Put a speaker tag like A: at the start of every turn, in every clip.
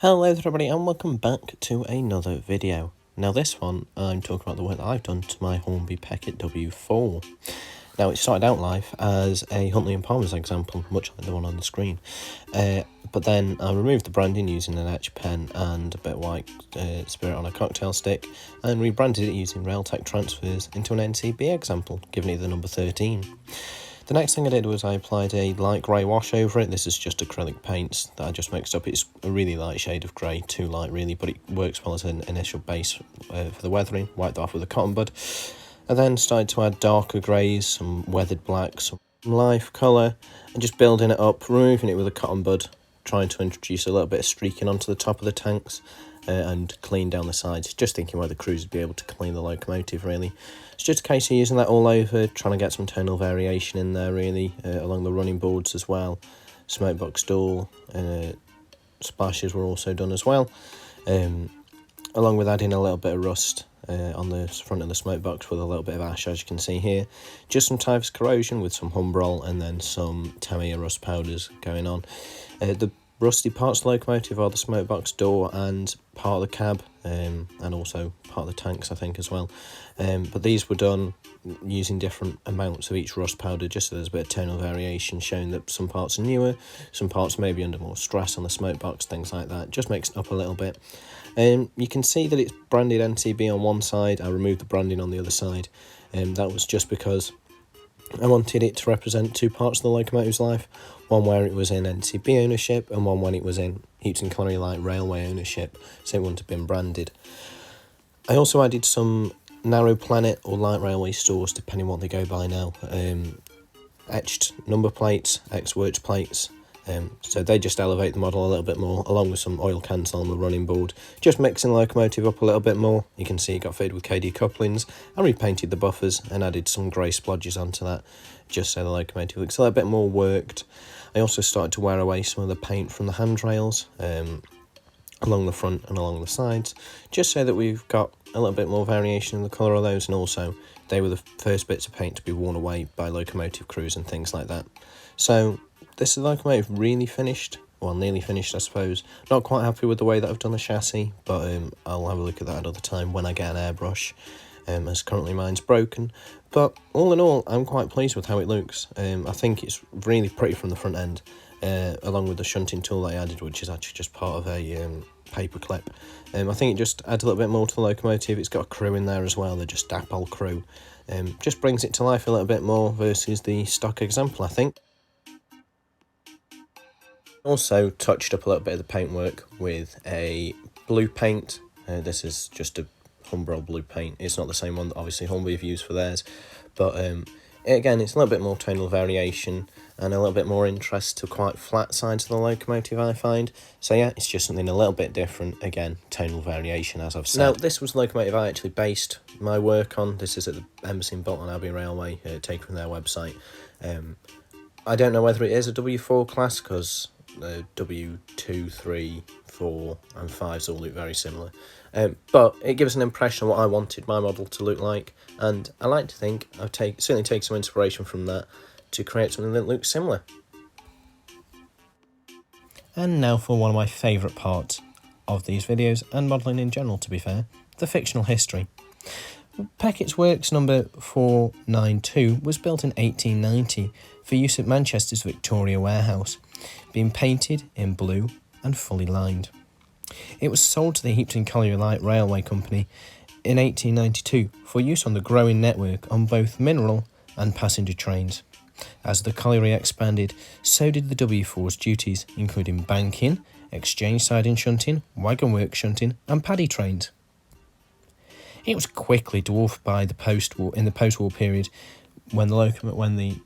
A: Hello everybody and welcome back to another video. Now this one I'm talking about the work that I've done to my Hornby Peckett W4. Now it started out life as a Huntley and Palmer's example, much like the one on the screen. But then I removed the branding using an etch pen and a bit of white spirit on a cocktail stick and rebranded it using Railtech transfers into an NCB example, giving it the number 13. The next thing I did was I applied a light grey wash over it. This is just acrylic paints that I just mixed up. It's a really light shade of grey, too light really, but it works well as an initial base for the weathering. Wiped that off with a cotton bud. I then started to add darker greys, some weathered blacks, some life colour, and just building it up, removing it with a cotton bud, trying to introduce a little bit of streaking onto the top of the tanks. And clean down the sides, just thinking whether crews would be able to clean the locomotive really. It's just a case of using that all over, trying to get some tonal variation in there really, along the running boards as well. Smokebox door splashes were also done as well, along with adding a little bit of rust on the front of the smokebox with a little bit of ash, as you can see here. Just some typhus corrosion with some Humbrol and then some Tamiya rust powders going on. The rusty parts of the locomotive are the smokebox door and part of the cab, and also part of the tanks I think as well. But these were done using different amounts of each rust powder, just so there's a bit of tonal variation, showing that some parts are newer, some parts may be under more stress on the smokebox, things like that. Just makes it up a little bit. You can see that it's branded NCB on one side. I removed the branding on the other side, and that was just because I wanted it to represent two parts of the locomotive's life, one where it was in NCB ownership and one when it was in Heaton Colliery Light Railway ownership, so it wouldn't have been branded. I also added some Narrow Planet or Light Railway stores, depending what they go by now, etched number plates, X-Works plates, so they just elevate the model a little bit more, along with some oil cancel on the running board, just mixing the locomotive up a little bit more. You can see it got fitted with KD couplings. I repainted the buffers and added some grey splodges onto that, just so the locomotive looks a little bit more worked. I also started to wear away some of the paint from the handrails, along the front and along the sides, just so that we've got a little bit more variation in the colour of those, and also they were the first bits of paint to be worn away by locomotive crews and things like that. So this locomotive really finished, well, nearly finished I suppose. Not quite happy with the way that I've done the chassis, but I'll have a look at that another time when I get an airbrush, as currently mine's broken. But all in all, I'm quite pleased with how it looks. I think it's really pretty from the front end, along with the shunting tool that I added, which is actually just part of a paper clip. I think it just adds a little bit more to the locomotive. It's got a crew in there as well, they're just dapple crew. Just brings it to life a little bit more versus the stock example, I think. Also touched up a little bit of the paintwork with a blue paint. This is just a Humbrol blue paint. It's not the same one that obviously Hornby have used for theirs, but again, it's a little bit more tonal variation and a little bit more interest to quite flat sides of the locomotive, I find. So yeah, it's just something a little bit different. Again, tonal variation, as I've said. Now, this was the locomotive I actually based my work on. This is at the Embassy and Bolton Abbey Railway, taken from their website. I don't know whether it is a W4 class, because W2, 3, 4 and 5s all look very similar. But it gives an impression of what I wanted my model to look like, and I like to think I've certainly take some inspiration from that to create something that looks similar. And now for one of my favourite parts of these videos, and modelling in general to be fair, the fictional history. Peckett's Works number 492 was built in 1890 for use at Manchester's Victoria Warehouse, being painted in blue and fully lined. It was sold to the Heaton Colliery Light Railway Company in 1892 for use on the growing network on both mineral and passenger trains. As the colliery expanded, so did the W4's duties, including banking, exchange siding shunting, wagon work shunting and paddy trains. It was quickly dwarfed by the post-war period when the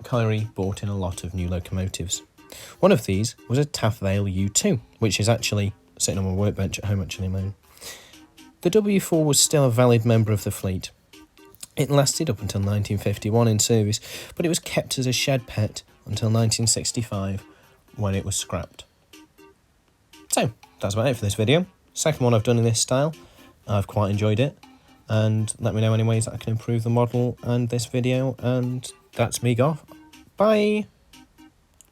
A: colliery brought in a lot of new locomotives. One of these was a Taff Vale U2, which is actually sitting on my workbench at home actually mine. The W4 was still a valid member of the fleet. It lasted up until 1951 in service, but it was kept as a shed pet until 1965 when it was scrapped. So, that's about it for this video. Second one I've done in this style. I've quite enjoyed it, and let me know any ways that I can improve the model and this video, and that's me off. Bye!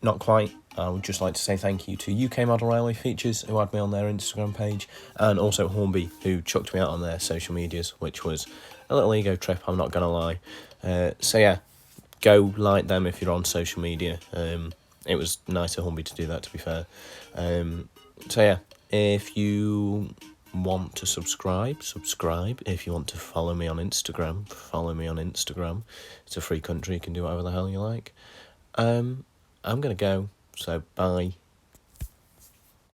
A: Not quite. I would just like to say thank you to UK Model Railway Features, who had me on their Instagram page, and also Hornby, who chucked me out on their social medias, which was a little ego trip, I'm not going to lie. So yeah, go like them if you're on social media. It was nice of Hornby to do that, to be fair. So yeah, if you want to subscribe. If you want to follow me on Instagram, follow me on Instagram. It's a free country, you can do whatever the hell you like. I'm going to go, so bye.